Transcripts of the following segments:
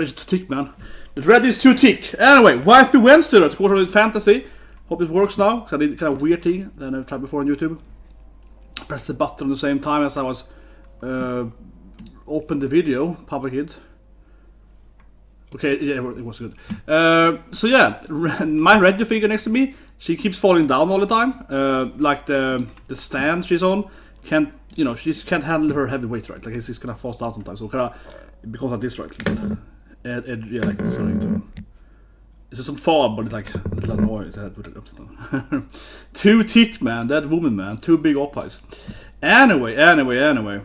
It's too thick, man. The red is too thick. Anyway, WAIFU Wednesday, of course, with Fantasy. Hope it works now, because I did kind of weird thing that I've tried before on YouTube. Press the button at the same time as I was open the video, public it. Okay, yeah, it was good. So yeah, my radio figure next to me, she keeps falling down all the time. Like the stand she's on can't, you know, she just can't handle her heavy weight, right? Like it's just gonna fall down sometimes. So kind of it becomes like this, right? Yeah, like it's going to. It's just some fall, but it's like a little annoying. Too thick, man. That woman, man. Too big oppies. Anyway.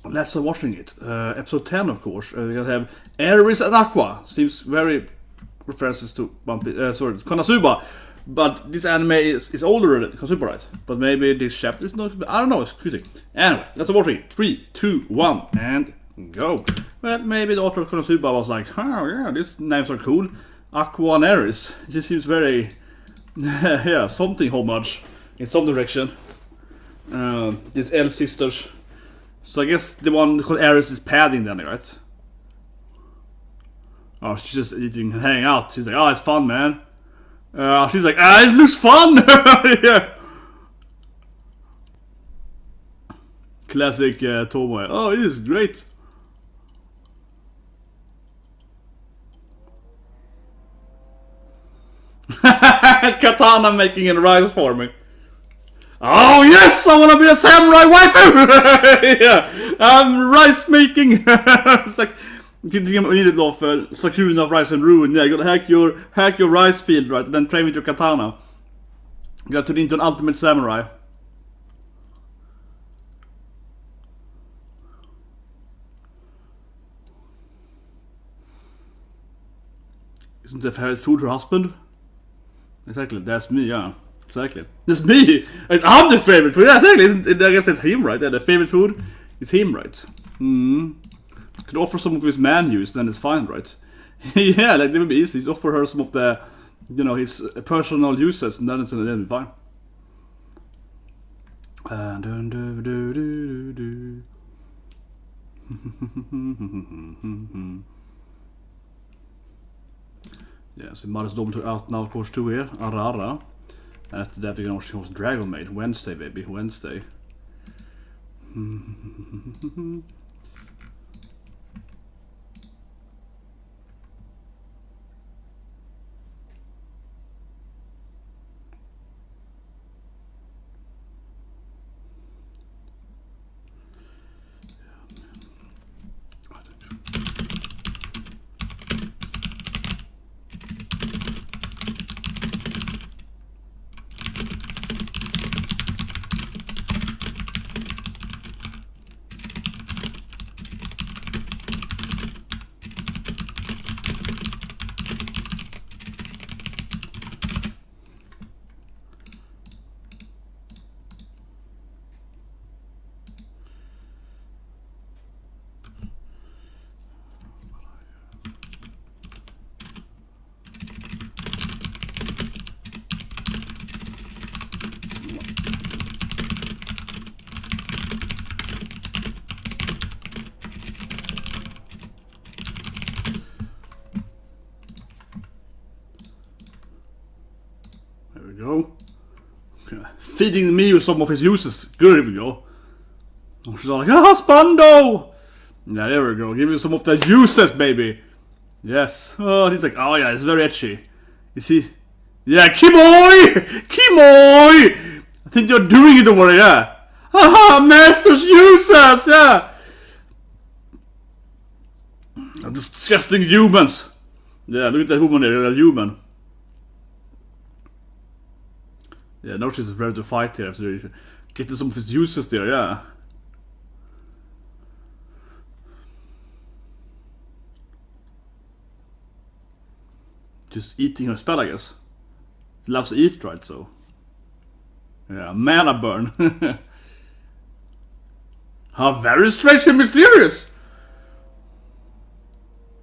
Let's start watching it. Episode 10, of course. We're gonna have ERIS and AQUA. Seems very references to Konosuba. But this anime is older than Konosuba, right? But maybe this chapter is not. I don't know. It's confusing. Anyway, let's watch it. 3, 2, 1, and go. Well, maybe the author of Konosuba was like, oh yeah, these names are cool. AQUA and ERIS. It just seems very, yeah, something homage in some direction. These elf sisters. So I guess the one called ERIS is padding then, right? Oh, she's just eating and hanging out. She's like, oh, it's fun, man. She's like, it looks fun! Yeah. Classic Tomoe. Oh, it is great. Katana making a rice for me. Oh yes, I wanna be a samurai waifu! Yeah, I'm rice making. It's like you need it of Sakuna of Rice and Ruin. Yeah, you gotta hack your rice field, right, and then train with your katana. You gotta turn into an ultimate samurai. Isn't the favorite food her husband? Exactly, that's me, yeah. Exactly. That's me! I'm the favorite food! Yeah, exactly! I guess that's him, right? Yeah, the favorite food is him, right? Could offer some of his man use, then it's fine, right? Yeah, like that would be easy. Just offer her some of the, you know, his personal uses, and then it'll be fine. Yeah, så Maris Dom out now, of course, too here. Arara. After that, we're gonna watch the Dragon Maid. Wednesday, baby. Wednesday. Go. Okay. Feeding me with some of his uses. Good, here we go. She's all like, Husbando! Yeah, there we go. Give you some of the uses, baby. Yes. Oh, he's like, oh yeah, it's very etchy. You see? Yeah, Kimoy! Kimoy! I think you're doing it over, yeah. Haha, master's uses, yeah. Disgusting humans. Yeah, look at that woman there, a human. Yeah, now she's ready to fight here. So getting some of his juices there, yeah. Just eating her spell, I guess. He loves to eat, right? So. Yeah, mana burn. How very strange and mysterious!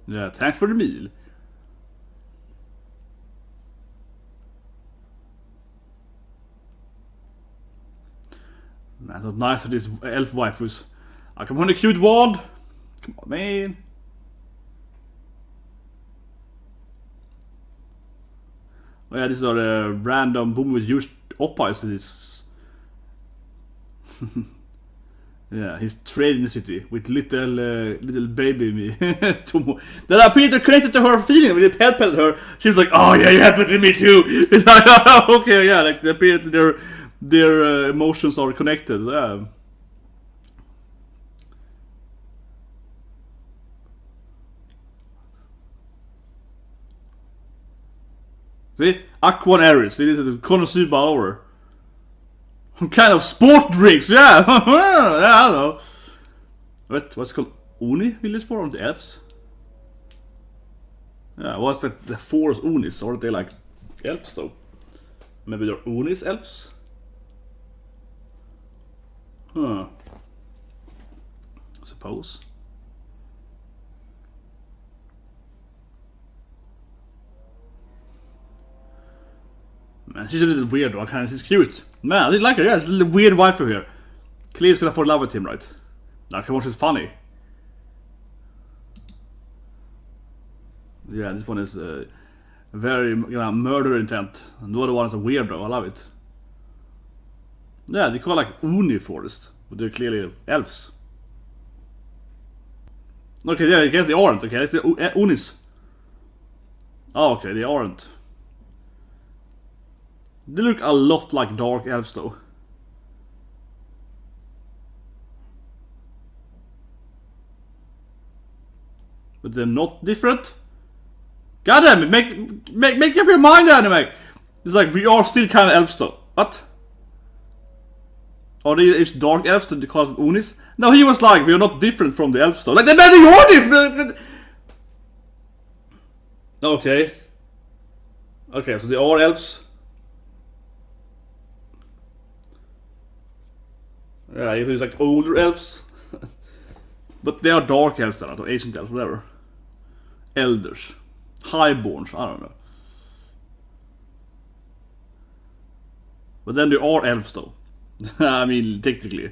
Yeah, thanks for the meal. Man, so nice of these elf waifus. I come on a cute wand. Come on, man. Oh yeah, these are the random boom with used oppies in this. Yeah, he's trading the city with little baby me. Tomoe. That appeared connected to her feeling when he pet-petted her. She was like, "Oh yeah, you happened to me too." It's like, oh, okay, yeah, like apparently their emotions are connected. Yeah. See, AQUA and ERIS. See, this is Konosuba all over. Some kind of sport drinks, yeah. Yeah, I don't know. What's it called? Oni village for? Or the elves? Yeah, what's that? The forest Onis? Or are they like elves though? Maybe they're Onis elves? Huh. I suppose. Man, she's a little weird though. She's cute. Man, I didn't like her. Yeah, she's a little weird waifu here. Clear's gonna fall in love with him, right? Now, come on, she's funny. Yeah, this one is very murder intent. And the other one is a weirdo. I love it. Yeah, they call like Uni forest, but they're clearly elves. Okay, yeah, I guess they aren't. Okay, it's the Unis. Oh, okay, they aren't. They look a lot like dark elves though. But they're not different. God damn it, make up your mind, anime. It's like we are still kind of elves though. What? Are they dark elves that they call it Unis? No, he was like, we are not different from the elves though. Like, then you're different! Okay. Okay, so they are elves. Yeah, it's like older elves. But they are dark elves then, or ancient elves, whatever. Elders. Highborns, I don't know. But then they are elves though. I mean, technically.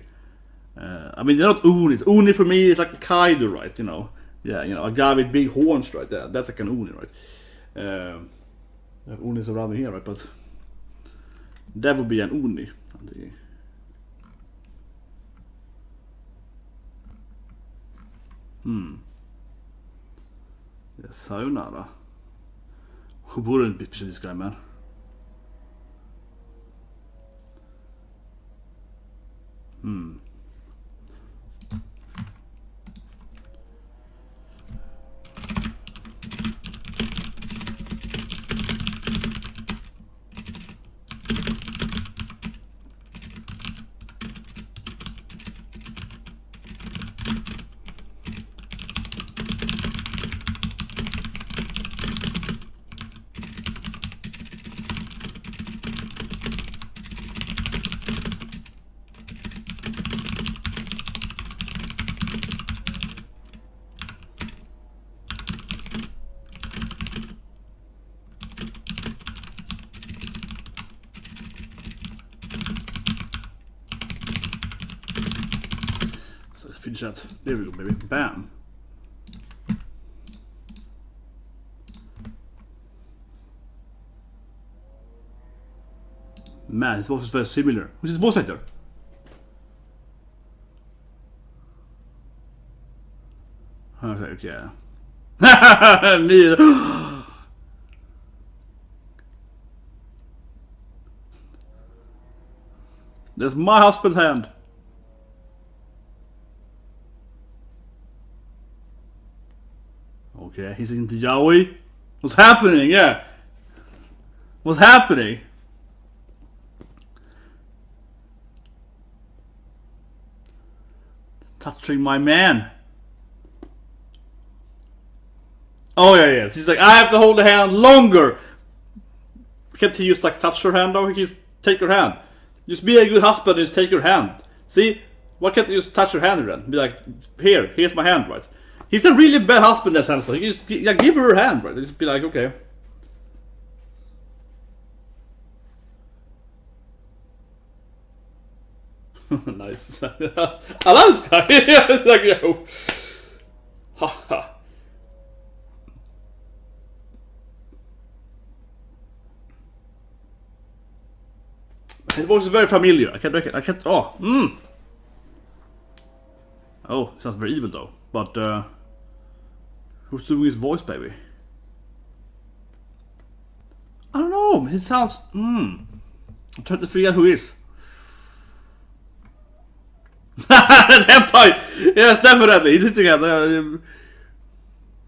I mean, they're not Unis. Uni for me is like a Kaido, right? You know. Yeah, you know, a guy with big horns, right? That's like an Uni, right? Have Unis around here, right? But that would be an Uni. Yeah, sayonara. Who wouldn't be this guy, man? So let's finish that. There we go, baby. Bam. Man, his voice is very similar. Who's his voice actor? Okay. Me. That's my husband's hand. Okay, he's into yaoi. What's happening? Yeah. What's happening? Touching my man. Oh yeah. She's like, I have to hold the hand longer. Can't he just like touch her hand though? He can just take her hand. Just be a good husband and just take her hand. See? Why can't you just touch her hand then? Be like, here's my hand, right? He's a really bad husband in that sense though. He can just give her hand, right? Just be like, okay. Nice. I love this guy. It's like, yo. His voice is very familiar. I can't. Oh, Oh, it sounds very evil though. But who's doing his voice, baby? I don't know. He sounds. I'm trying to figure out who he is. Hentai! Yes, definitely. He did together.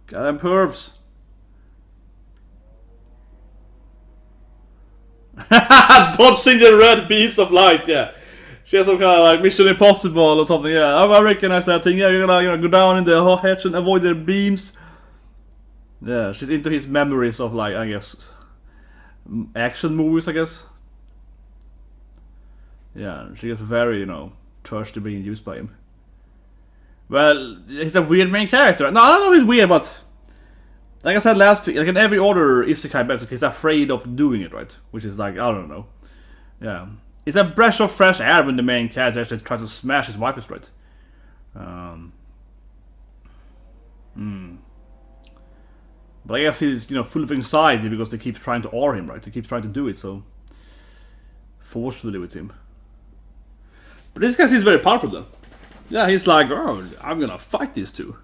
Goddamn pervs. Dodging the red beams of light, yeah. She has some kind of like Mission Impossible or something, yeah. I recognize that thing, yeah. You're gonna go down in the hedge and avoid the beams. Yeah, she's into his memories of, like, I guess, action movies, I guess. Yeah, she gets very, thirsty being used by him. Well, he's a weird main character. No, I don't know if he's weird, but like I said last week, like in every other isekai, basically, he's afraid of doing it, right? Which is like, I don't know. Yeah. It's a breath of fresh air when the main character actually tries to smash his waifus, right? But I guess he's, full of anxiety because they keep trying to awe him, right? They keep trying to do it, so forcefully with him. But this guy seems very powerful, though. Yeah, he's like, oh, I'm gonna fight these two.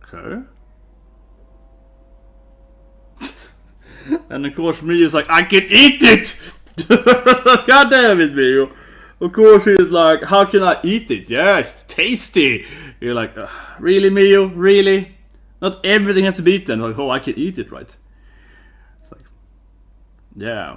Okay. And of course, Miyu is like, I can eat it! God damn it, Miyu. Of course, he's like, how can I eat it? Yeah, it's tasty. You're like, really, Miyu? Really? Not everything has to be eaten. Like, oh, I can eat it, right? It's like, yeah.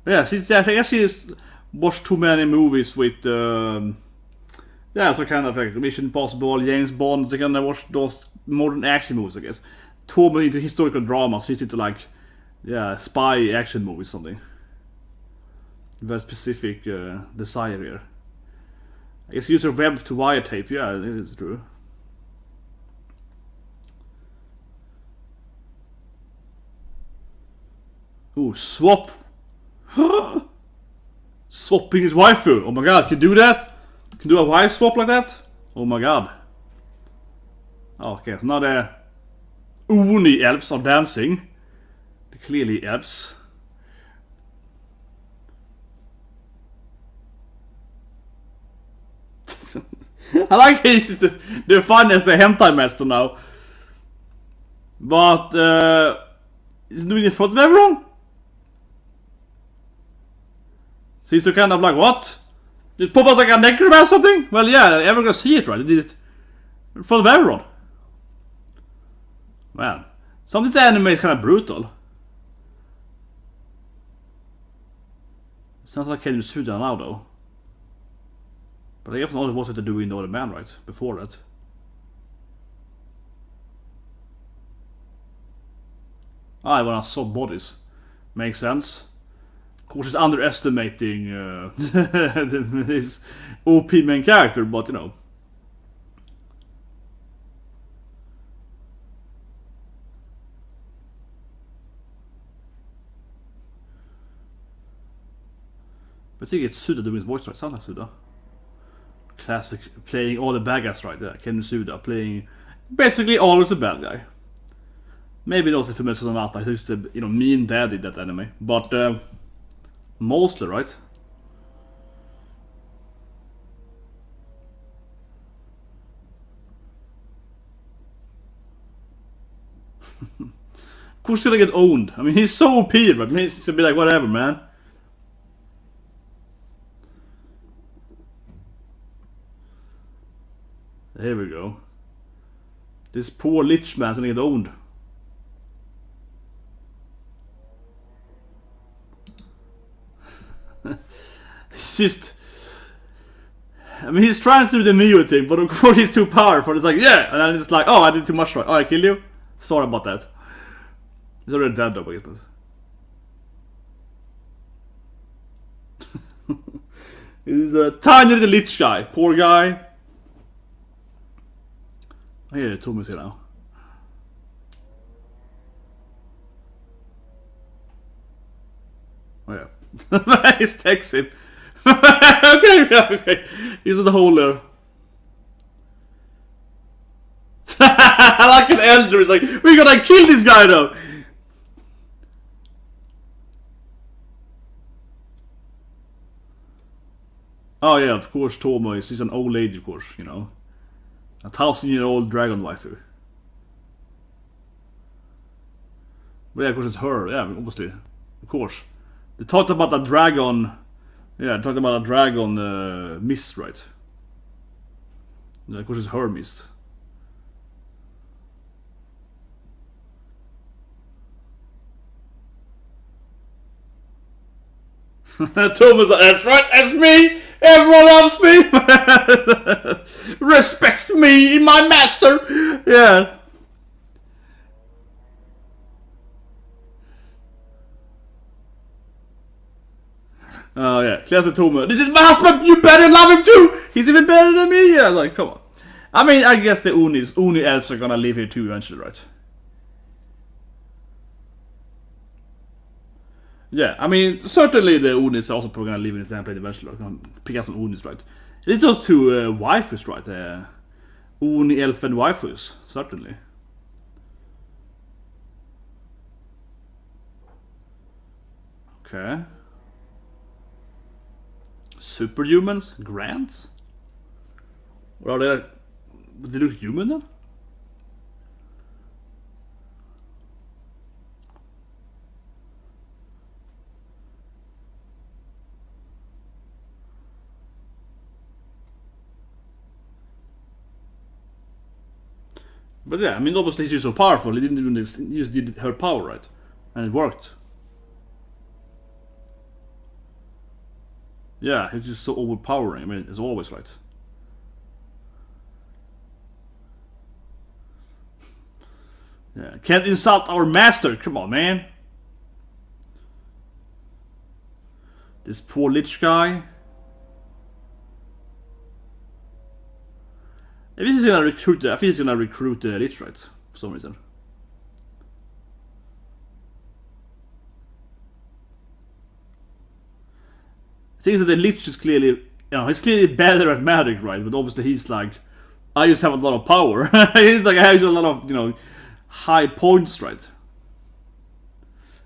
Yeah, I guess she's watched too many movies with, yeah, so kind of like Mission Impossible, James Bond, so kind of watch those modern action movies, I guess. Tomoe into historical drama, so she's into like, yeah, spy action movies, something. Very specific desire here. I guess use her web to wiretape, yeah, it is true. Ooh, swap. Swapping his waifu. Oh my god, can you do that? Can do a wife swap like that? Oh my god. Oh, okay, so now the Oni elves are dancing. They're clearly elves. I like he's the funniest, the hentai master now. But, he's doing it in front of everyone? So he's kind of like, what? Did it pop out like a necromancer or something? Well, yeah, everyone can see it, right? They did it in front of everyone. Man, some of this anime is kind of brutal. Sounds like Kei Azumi now, though. But I guess not what to do in the other man, right? Before that. I wanna saw bodies. Makes sense. Of course, it's underestimating his OP main character, but But I think it's Suda doing his voice right. Sounds like Suda. Classic, playing all the bad guys right there. Ken Suda playing basically always the bad guy. Maybe not the famous Sonata, he's just the mean daddy that anime. But mostly, right? Of course, he's gonna get owned. I mean, he's so OP, but he's gonna be like, whatever, man. Here we go. This poor lich man's gonna get owned. It's just, I mean, he's trying to do the Miyu thing, but of course he's too powerful. It's like, yeah, and then it's like, oh, I did too much right. Oh, I killed you. Sorry about that. He's already dead though, I guess. He's a tiny little lich guy. Poor guy. I hear the Tomoe here now. Oh yeah. He's texting him. Okay. He's in the hole there. I like an elder. It's like, we're gonna kill this guy though. Oh yeah, of course Tomoe. She's an old lady, of course, you know. 1,000-year-old dragon waifu. But yeah, of course it's her. Yeah, obviously. Of course. They talked about a dragon. Yeah, talked about a dragon mist, right? Yeah, of course it's her mist. Thomas, that's right, that's me! Everyone loves me! Respect me, my master! Yeah. Oh yeah, Classic Tomoe. This is my husband! You better love him too! He's even better than me! Yeah, like, come on. I mean, I guess the Uni elves are gonna live here too eventually, right? Yeah, I mean, certainly the Unis are also probably gonna live in the template eventually. We're gonna pick up some Unis, right? It's those two waifus, right? Uni elfen waifus, certainly. Okay. Superhumans? Grants? What are they? Would they look human then? But yeah, I mean, obviously she's so powerful, he didn't even he just did her power, right? And it worked. Yeah, he's just so overpowering, I mean, it's always right. Yeah, can't insult our master, come on, man. This poor lich guy. If he's gonna recruit, I think he's gonna recruit the lich, right? For some reason. I think that the lich is clearly, you know, he's clearly better at magic, right? But obviously he's like, I just have a lot of power. He's like, I have a lot of, you know, high points, right?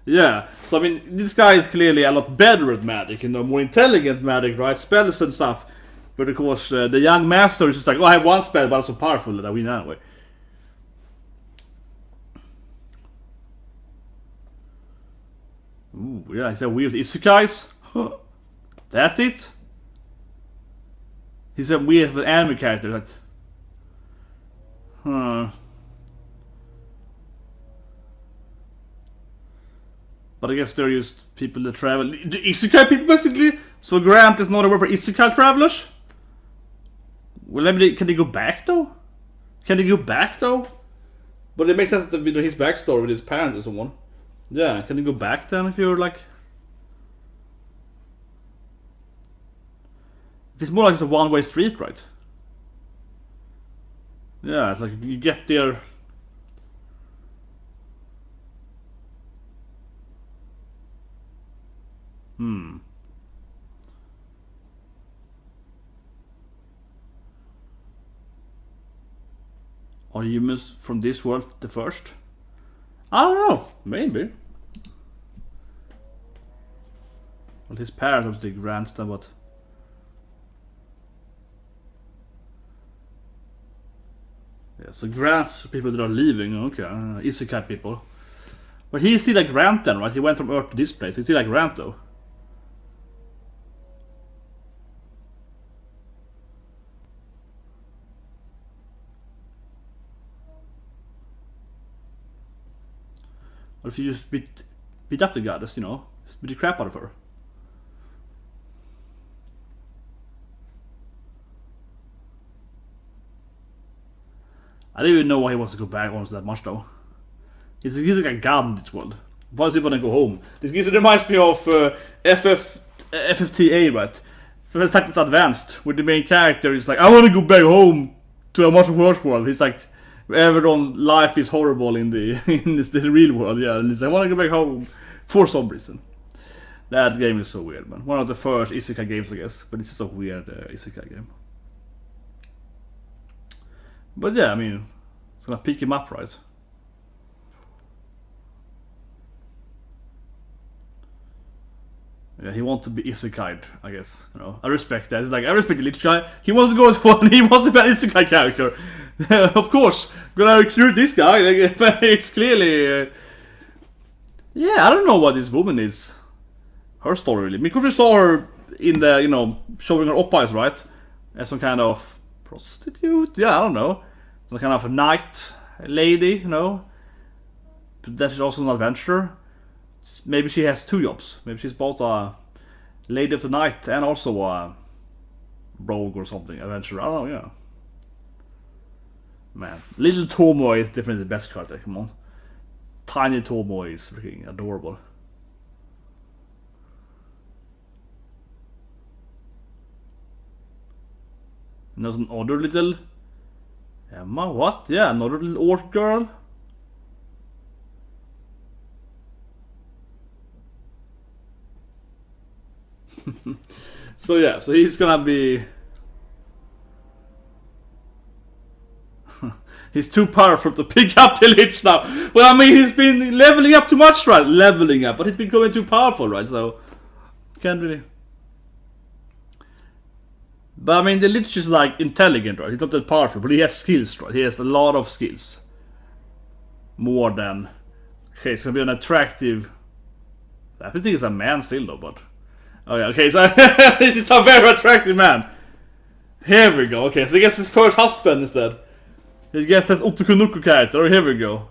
Yeah, so I mean, this guy is clearly a lot better at magic, you know, more intelligent magic, right? Spells and stuff. But of course, the young master is just like, oh, I have one spell, but I'm so powerful that I win anyway. Ooh, yeah, he's a weird isekais. That it? He's a weird anime character. That. But I guess they're just people that travel. The isekai people, basically. So Grant is not a word for isekai travelers. Well, maybe can they go back though? Can they go back though? But it makes sense that with his backstory with his parents or someone. Yeah, can they go back then if you're like? If it's more like it's a one-way street, right? Yeah, it's like you get there. Are humans from this world the first? I don't know, maybe. Well, his parents was the grandson, but yeah, so grants people that are leaving. Okay, isekai people. But he's still like Grant then, right? He went from Earth to this place. He's still like Grant though. What if you just beat up the goddess, you know? Just beat the crap out of her. I don't even know why he wants to go back honestly that much though. He's like a god in this world. Why does he want to go home? This reminds me of FFTA, right? First Tactics Advanced, where the main character is like, I want to go back home to a much worse world. He's like, everyone's life is horrible in the the real world, yeah. And he's like, I want to go back home for some reason. That game is so weird, man. One of the first isekai games, I guess, but it's just a weird isekai game. But yeah, I mean, It's gonna pick him up, right? Yeah, he wants to be isekai, I guess. You know, I respect that. It's like, I respect the little guy. He wants to go to one. He wants to be an isekai character. Of course, gonna recruit this guy. Like, it's clearly. Yeah, I don't know what this woman is. Her story really. Because we saw her in the, you know, showing her oppas, right? As some kind of prostitute. Yeah, I don't know. Some kind of a knight lady, you know. But that's also an adventurer. Maybe she has two jobs. Maybe she's both a lady of the night and also a rogue or something, adventurer. I don't know, yeah. Man, little Tomoe is definitely the best character, come on. Tiny Tomoe is freaking adorable. And there's another little Emma, what? Yeah, another little orc girl. So yeah, so he's gonna be he's too powerful to pick up the lich now. Well, I mean, he's been leveling up too much, right? Leveling up, but he's been going too powerful, right? So can't really. But I mean, the lich is like intelligent, right? He's not that powerful, but he has skills, right? He has a lot of skills. More than. Okay, it's gonna be an attractive. I think he's a man still though, but. Oh yeah, okay, so this is a very attractive man. Here we go, okay, so I guess his first husband instead. I guess that's Otokunuku character, here we go.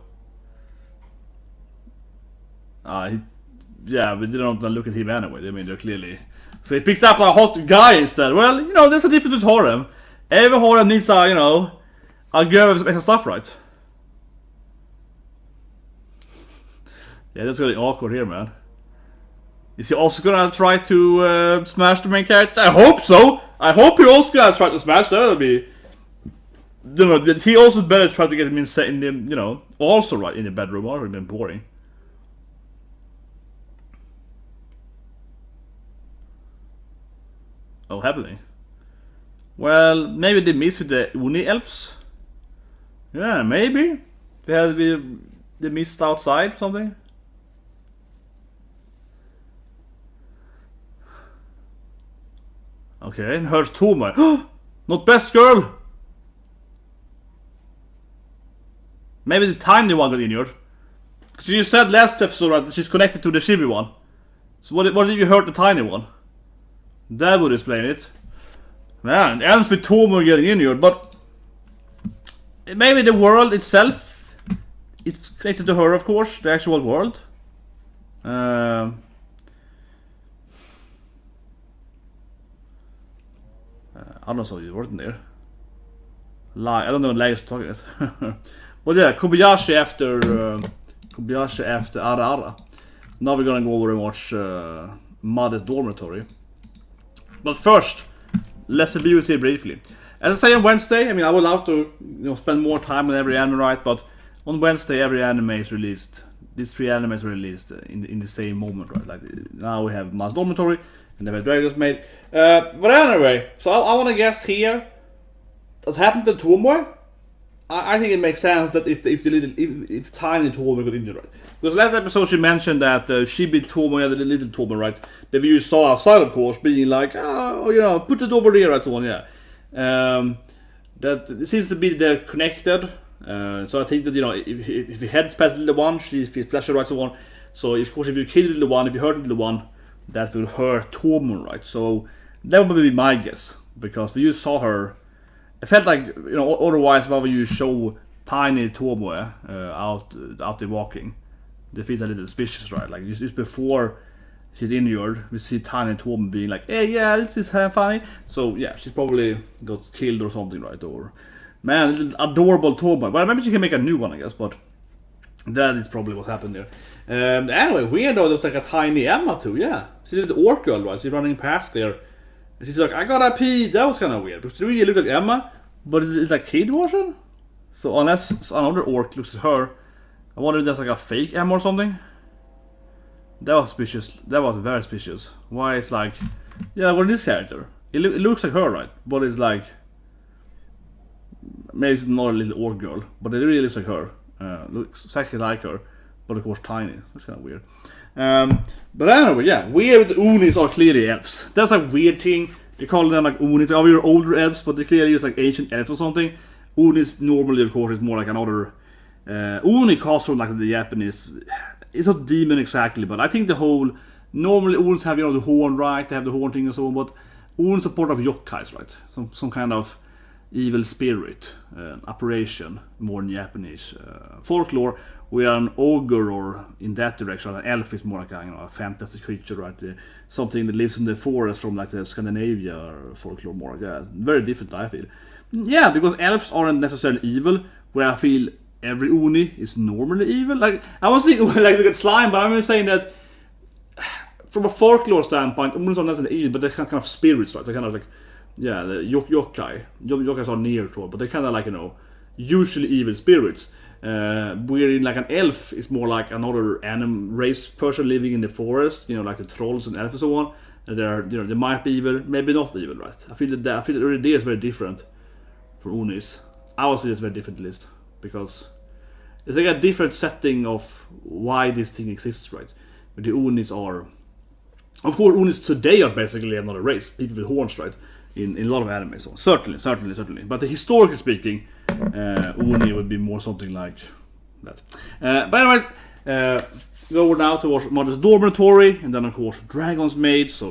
Yeah, but they don't look at him anyway, I mean, they're clearly... So he picks up a hot guy instead. Well, you know, there's a difference with harem. Every harem needs a, you know, a girl with some extra stuff, right? Yeah, that's gonna be awkward here, man. Is he also gonna try to smash the main character? I hope so! I hope he also gonna try to smash that. That'll be... You know, he also better try to get him in the, you know, also right in the bedroom, or it would have been boring. Oh, happening. Well, maybe they miss with the Uni elves? Yeah, maybe. They missed outside or something? Okay, and her Tomoe. Not best girl! Maybe the tiny one got injured. Because you said last episode right, that she's connected to the chibi one. So what did you hurt the tiny one? That would explain it. Man, it ends with Tomoe getting injured, but... Maybe the world itself... It's connected to her, of course, the actual world. I don't know, so you weren't there. I don't know what lag is talking about. Well, yeah, Kobayashi after Ara Ara. Now we're gonna go over and watch Mother's Dormitory. But first, let's review it here briefly. As I say on Wednesday, I mean, I would love to, you know, spend more time on every anime, right? But on Wednesday, every anime is released. These 3 animes are released in the same moment, right? Like now we have Mother's Dormitory, and then we have Dragon's Maid. But anyway, so I want to guess here. What's happened to Tomoe? I think it makes sense that if tiny Tomoe got injured, right? Because last episode she mentioned that she beat Tomoe, the little Tomoe, right? The view saw outside, of course, being like, oh, you know, put it over there, and so on, yeah. That it seems to be they're connected. So I think that, you know, if he heads past the little one, she feels pleasure, right, so on. So of course, if you kill the little one, if you hurt the little one, that will hurt Tomoe, right? So that would be my guess, because when you saw her, it felt like, you know, otherwise why would you show tiny Tomoe out there walking? They feel a little suspicious, right? Like just before she's injured, we see tiny Tomoe being like, hey, yeah, this is funny. So yeah, she's probably got killed or something, right? Or man, little adorable Tomoe. Well, maybe she can make a new one, I guess, but that is probably what happened there. Anyway, weird though, there's like a tiny Emma too, yeah. See the orc girl, right? She's running past there. And she's like, I gotta pee. That was kind of weird. Because she really looked like Emma, but it's like kid version. So unless another orc looks at her, I wonder if that's like a fake Emma or something. That was suspicious. That was very suspicious. Why it's like, yeah, what is this character? It looks like her, right? But it's like, maybe it's not a little orc girl, but it really looks like her. Looks exactly like her, but of course tiny. That's kind of weird. But anyway, yeah, weird Unis are clearly elves. That's a weird thing. They call them like Unis. Oh, we're older elves, but they clearly use like ancient elves or something. Unis normally, of course, is more like another. Uni comes from like the Japanese. It's not demon exactly, but I think the whole. Normally, Unis have the horn, right? They have the horn thing and so on, but Unis are part of yokais, right? Some kind of evil spirit, apparition, more in Japanese folklore. Where an ogre, or in that direction, an elf is more like a fantasy creature, right? Something that lives in the forest from like the Scandinavia folklore, more like that. Very different, I feel. Yeah, because elves aren't necessarily evil, where I feel every Uni is normally evil. Like, I was thinking, like, look at slime, but I'm saying that from a folklore standpoint, Unis are not necessarily evil, but they're kind of spirits, right? They're kind of like, yeah, the yokai. Yokais are near to it, but they're kind of like, usually evil spirits. Wherein like an elf is more like another animal race person living in the forest, like the trolls and elves and so on. And they might be evil, maybe not evil, right? I feel that already is very different from Unis. I would say it's a very different list because it's like a different setting of why this thing exists, right? But the Unis are, of course, Unis today are basically another race, people with horns, right? In a lot of anime, so certainly. But historically speaking, Uni would be more something like that. But anyways, go over now to watch Mother's Dormitory, and then of course Dragon's Maid. So